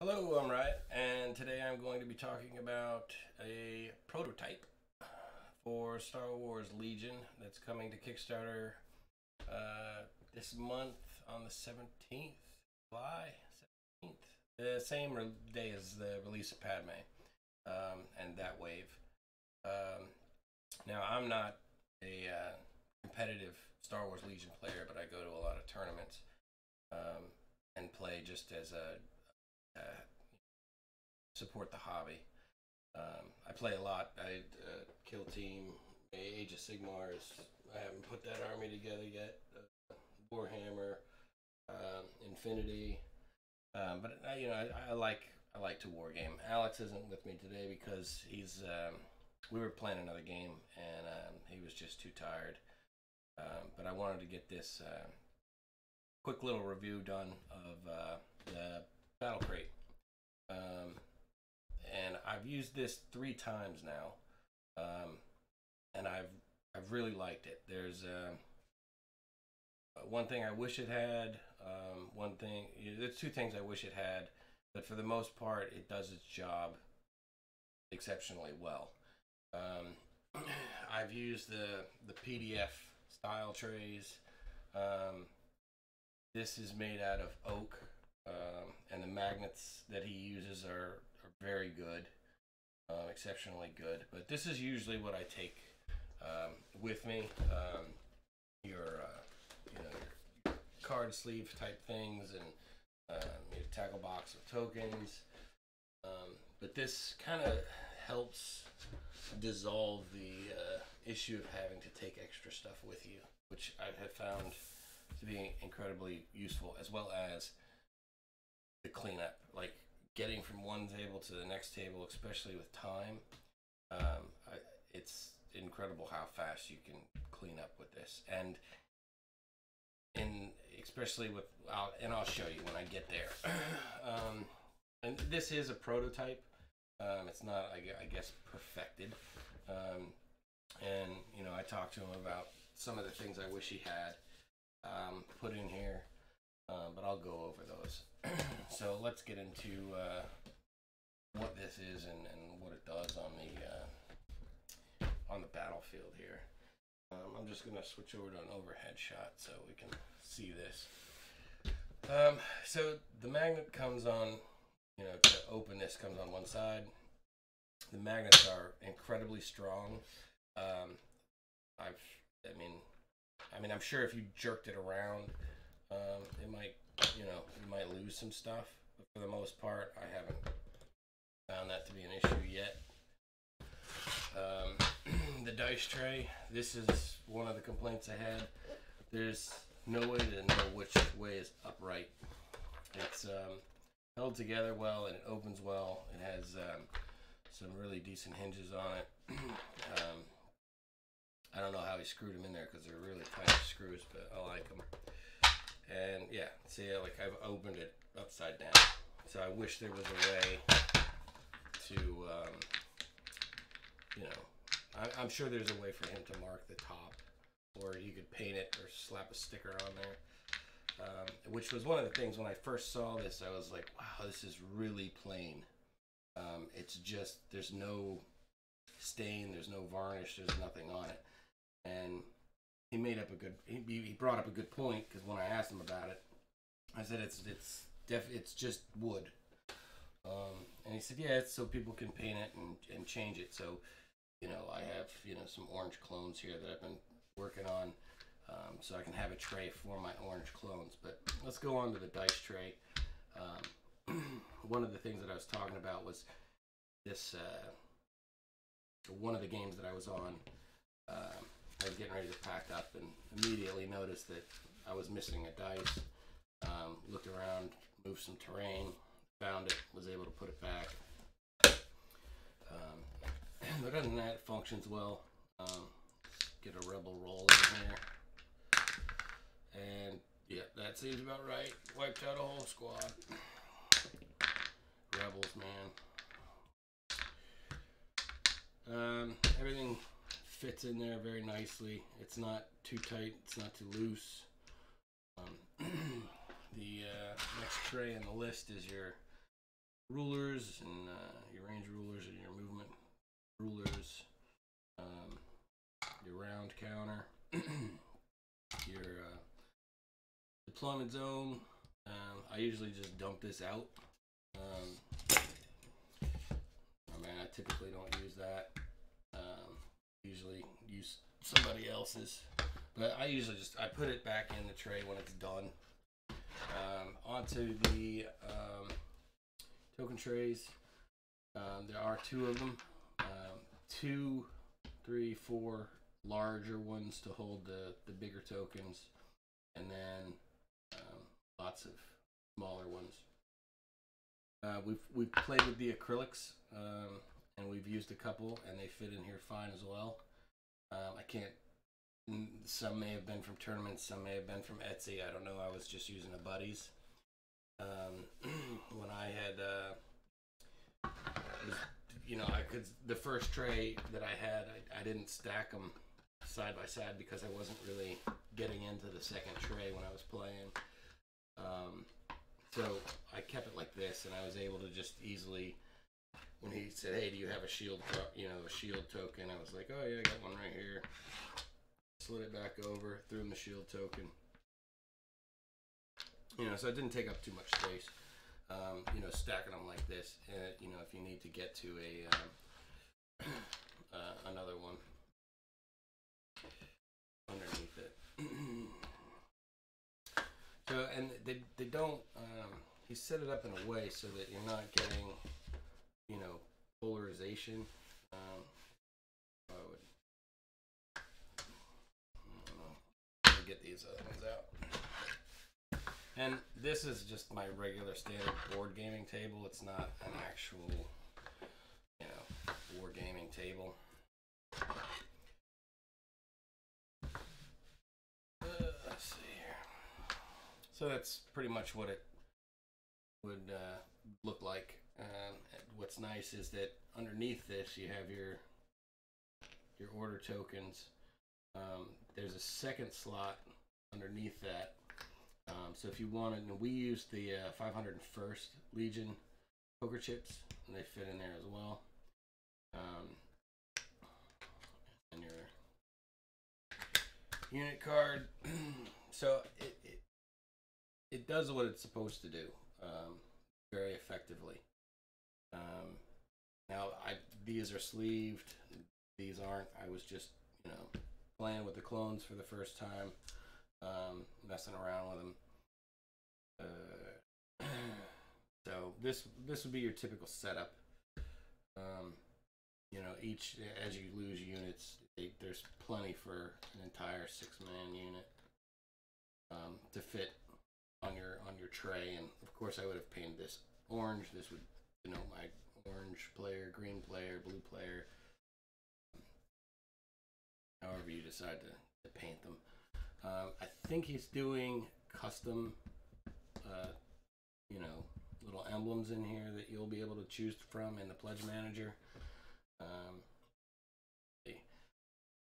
Hello, I'm Riot, and today I'm going to be talking about a prototype for Star Wars Legion that's coming to Kickstarter this month on the 17th, July 17th, the same day as the release of Padme and that wave. Now, I'm not a competitive Star Wars Legion player, but I go to a lot of tournaments and play just as a support the hobby. I play a lot. I Kill Team, Age of Sigmars. I haven't put that army together yet. Warhammer, Infinity. But I like to war game. Alex isn't with me today because he's we were playing another game and he was just too tired. But I wanted to get this quick little review done of the Battle-Krate. And I've used this 3 times now, and I've really liked it. There's one thing I wish it had. There's 2 things I wish it had, but for the most part, it does its job exceptionally well. I've used the PDF style trays. This is made out of oak, and the magnets that he uses are very good, exceptionally good. But this is usually what I take with me. Your card sleeve type things and your tackle box of tokens. But this kind of helps dissolve the issue of having to take extra stuff with you, which I have found to be incredibly useful, as well as the cleanup, like getting from one table to the next table, especially with time. It's incredible how fast you can clean up with this, and especially with I'll show you when I get there. And this is a prototype. It's not, I guess, perfected. And I talked to him about some of the things I wish he had put in here, but I'll go over those. So let's get into what this is and what it does on the battlefield here. I'm just gonna switch over to an overhead shot so we can see this. So the magnet comes on, to open this comes on one side. The magnets are incredibly strong. I'm sure if you jerked it around, it might, you might lose some stuff. But for the most part, I haven't found that to be an issue yet. The dice tray. This is one of the complaints I had. There's no way to know which way is upright. It's held together well and it opens well. It has some really decent hinges on it. I don't know how he screwed them in there because they're really tight screws, but I like them. And yeah, see, like I've opened it upside down. So I wish there was a way to, I'm sure there's a way for him to mark the top, or you could paint it or slap a sticker on there. Which was one of the things when I first saw this, I was like, wow, this is really plain. It's just, there's no stain, there's no varnish, there's nothing on it. And he made up he brought up a good point, because when I asked him about it, I said it's just wood. And he said, yeah, it's so people can paint it and change it. So, I have, some orange clones here that I've been working on, so I can have a tray for my orange clones. But let's go on to the dice tray. One of the things that I was talking about was this, one of the games that I was on, I was getting ready to pack up and immediately noticed that I was missing a dice. Looked around, moved some terrain, found it, was able to put it back. But other than that, it functions well. Get a rebel roll in here. And yeah, that seems about right. Wiped out a whole squad. Rebels, man. Everything fits in there very nicely. It's not too tight, it's not too loose. The next tray on the list is your rulers and your range rulers and your movement rulers, your round counter, your deployment zone. I usually just dump this out. I typically don't use that. Usually use somebody else's, but I usually just put it back in the tray when it's done. Onto the token trays. There are 2 of them. 2, 3, 4 larger ones to hold the bigger tokens, and then lots of smaller ones. We've played with the acrylics, and we've used a couple, and they fit in here fine as well. I can't. Some may have been from tournaments, some may have been from Etsy. I don't know. I was just using a buddy's. When I had, the first tray that I had, I didn't stack them side by side because I wasn't really getting into the second tray when I was playing. So I kept it like this, and I was able to just easily, when he said, "Hey, do you have a shield, a shield token?" I was like, "Oh yeah, I got one right here." Slid it back over, threw in the shield token. So it didn't take up too much space. Stacking them like this, if you need to get to another one underneath it. So, and they don't, he set it up in a way so that you're not getting, polarization. Let me get these other ones out. And this is just my regular standard board gaming table. It's not an actual, war gaming table. Let's see here. So that's pretty much what it would look like. What's nice is that underneath this you have your order tokens. There's a second slot underneath that. So if you wanted, and we used the 501st Legion poker chips, and they fit in there as well. And your unit card. So it does what it's supposed to do very effectively. Now these are sleeved. These aren't. I was just playing with the clones for the first time, messing around with them. So this would be your typical setup. Each, as you lose units, there's plenty for an entire 6-man unit to fit on your tray. And of course I would have painted this orange. This would denote my orange player, green player, blue player, however you decide to paint them. I think he's doing custom little emblems in here that you'll be able to choose from in the pledge manager.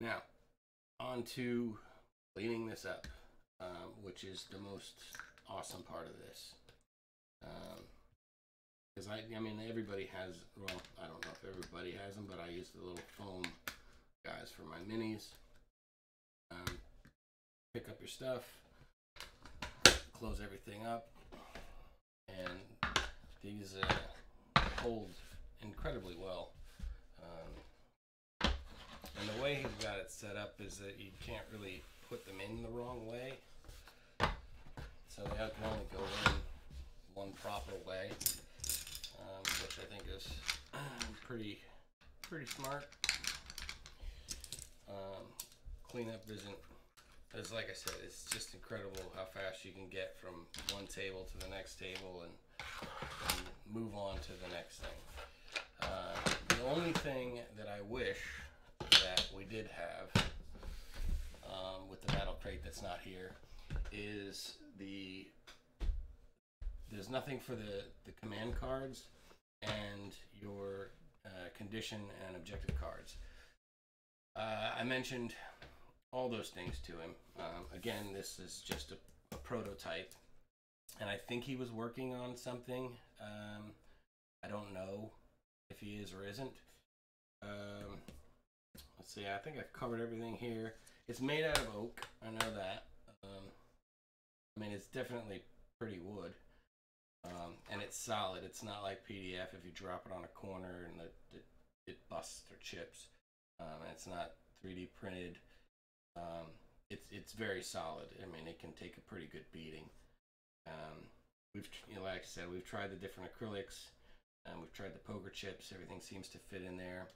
Now on to cleaning this up, which is the most awesome part of this, because everybody has, well, I don't know if everybody has them, but I use the little foam guys for my minis. Pick up your stuff, close everything up, and these hold incredibly well. And the way he's got it set up is that you can't really put them in the wrong way, so they can only go in one proper way, which I think is pretty smart. Cleanup isn't, as like I said, it's just incredible how fast you can get from one table to the next table and move on to the next thing. The only thing that I wish that we did have with the Battle-Krate that's not here is there's nothing for the command cards and your condition and objective cards. I mentioned all those things to him. Again, this is just a prototype, and I think he was working on something I don't know if he is or isn't. Let's see, I think I've covered everything here. It's made out of oak, I know that. I mean, it's definitely pretty wood. And it's solid. It's not like PDF if you drop it on a corner and it busts or chips. And it's not 3D printed. It's very solid. I mean, it can take a pretty good beating. We've, like I said, we've tried the different acrylics. We've tried the poker chips. Everything seems to fit in there.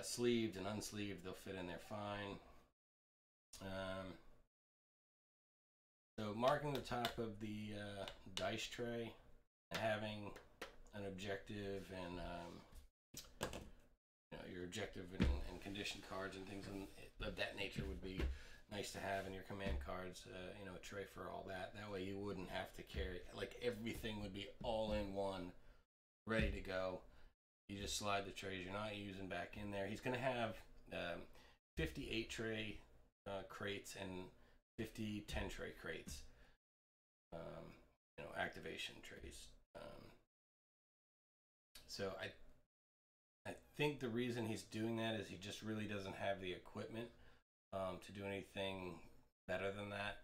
Sleeved and unsleeved, they'll fit in there fine. So marking the top of the dice tray, having an objective and your objective and condition cards and things of that nature would be nice to have in your command cards. A tray for all that. That way you wouldn't have to carry, like, everything would be all in one, ready to go. You just slide the trays you're not using back in there. He's going to have 58 tray crates and 50 10 tray crates. Activation trays. So I think the reason he's doing that is he just really doesn't have the equipment to do anything better than that,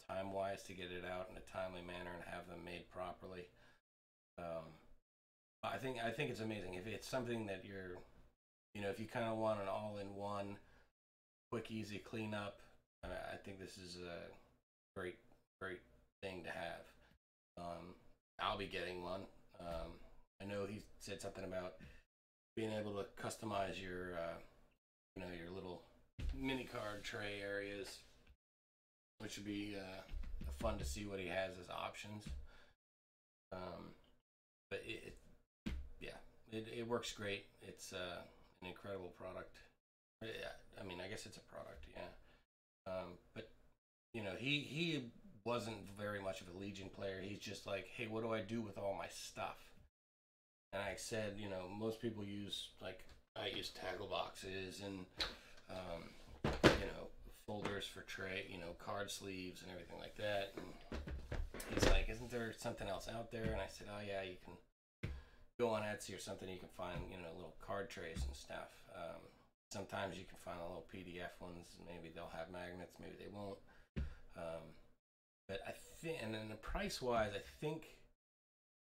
time-wise, to get it out in a timely manner and have them made properly. I think it's amazing. If it's something that you're, if you kind of want an all-in-one, quick, easy cleanup, I think this is a great thing to have. I'll be getting one. I know he said something about being able to customize your, your little mini card tray areas, which would be fun to see what he has as options. But it works great. It's an incredible product. I mean, I guess it's a product, yeah. But he wasn't very much of a Legion player. He's just like, hey, what do I do with all my stuff? And I said, most people use, like, I use tackle boxes and folders for tray, card sleeves and everything like that. And he's like, isn't there something else out there? And I said, oh yeah, you can go on Etsy or something. You can find, little card trays and stuff. Sometimes you can find the little PDF ones. Maybe they'll have magnets, maybe they won't. But I think, and then the price wise, I think,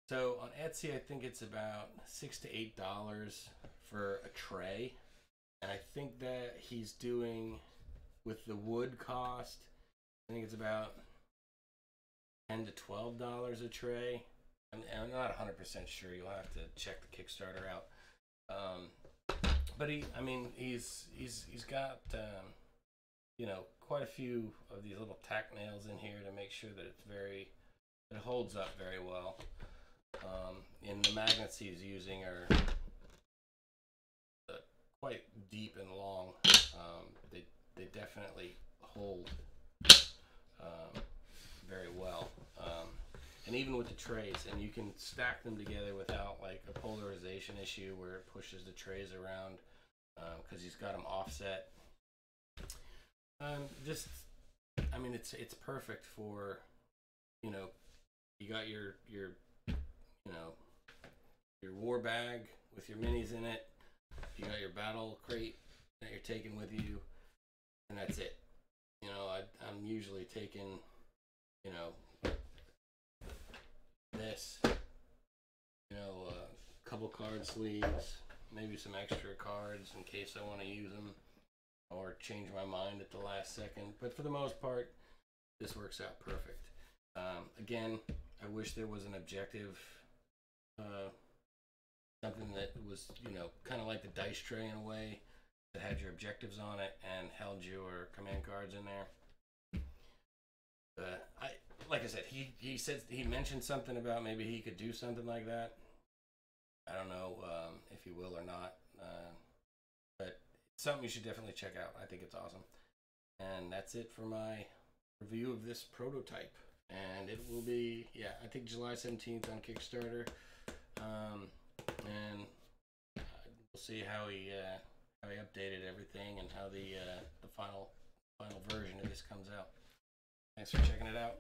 so on Etsy, I think it's about $6 to $8 for a tray. And I think that he's doing, with the wood cost, I think it's about $10 to $12 a tray. I'm not 100% sure. You'll have to check the Kickstarter out. But he's got quite a few of these little tack nails in here to make sure that it holds up very well. And the magnets he's using are quite deep and long. They definitely hold very well. And even with the trays, and you can stack them together without like a polarization issue where it pushes the trays around, because he's got them offset. It's perfect for, you got your war bag with your minis in it. You got your battle crate that you're taking with you, and that's it. I'm usually taking, this, a couple card sleeves, maybe some extra cards in case I want to use them or change my mind at the last second. But for the most part, this works out perfect. Again, I wish there was an objective, something that was, kind of like the dice tray in a way, that had your objectives on it and held your command cards in there. Like I said, he mentioned something about maybe he could do something like that. I don't know if he will or not, but it's something you should definitely check out. I think it's awesome. And that's it for my review of this prototype. And it will be, I think July 17th on Kickstarter. And we'll see how he updated everything and how the final version of this comes out. Thanks for checking it out.